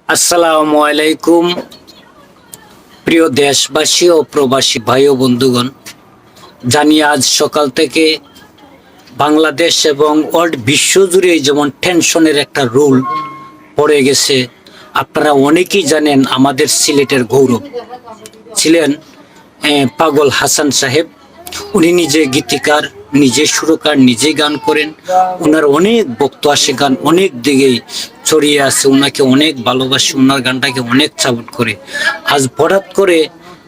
আসসালামু আলাইকুম। প্রিয় দেশবাসী ও প্রবাসী ভাই ও বন্ধুগণ, জানি আজ সকাল থেকে বাংলাদেশ এবং ওয়ার্ল্ড বিশ্ব জুড়ে যেমন টেনশনের একটা রোল পড়ে গেছে। আপনারা অনেকেই জানেন আমাদের সিলেটের গৌরব ছিলেন পাগল হাসান সাহেব। উনি নিজে গীতিকার, নিজে সুরকার, নিজে গান করেন। ওনার অনেক ভক্ত আসে, গান অনেক দিকেই ছড়িয়ে আছে, ওনাকে অনেক ভালোবাসে, ওনার গানটাকে অনেক সাপোর্ট করে। আজ হঠাৎ করে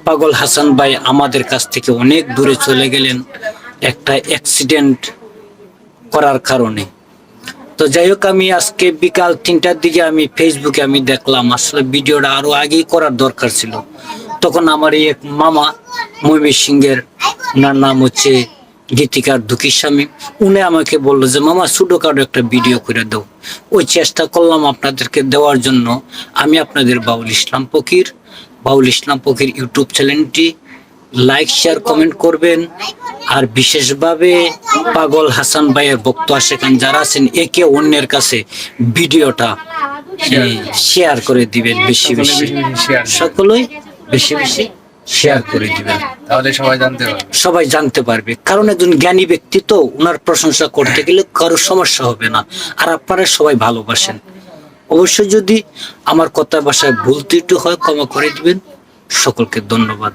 পাগল হাসান ভাই আমাদের কাছ থেকে অনেক দূরে চলে গেলেন একটা অ্যাক্সিডেন্ট করার কারণে। তো যাই হোক, আমি আজকে বিকাল 3টার দিকে আমি ফেসবুকে আমি দেখলাম, আসলে ভিডিওটা আরো আগেই করার দরকার ছিল। তখন আমার এই এক মামা ময়মনসিংহের, ওনার নাম হচ্ছে গীতিকার দুঃখী স্বামী, উনি আমাকে বললো যে মামা ছোটখাটো একটা ভিডিও করে দাও। ওই চেষ্টা করলাম আপনাদেরকে দেওয়ার জন্য। আমি আপনাদের বাউল ইসলাম ফকির ইউটিউব চ্যানেলটি লাইক, শেয়ার, কমেন্ট করবেন। আর বিশেষভাবে পাগল হাসান ভাইয়ের ভক্ত আশেকান যারা আছেন, একে অন্যের কাছে ভিডিওটা শেয়ার করে দিবেন, বেশি বেশি সকলেই বেশি বেশি শেয়ার করে দিবেন, তাহলে সবাই জানতে পারবে। কারণ একজন জ্ঞানী ব্যক্তি তো, ওনার প্রশংসা করতে গেলে কারো সমস্যা হবে না। আর আপনারা সবাই ভালোবাসেন। অবশ্যই যদি আমার কথা ভাষায় ভুল ত্রুটি হয় ক্ষমা করে দিবেন। সকলকে ধন্যবাদ।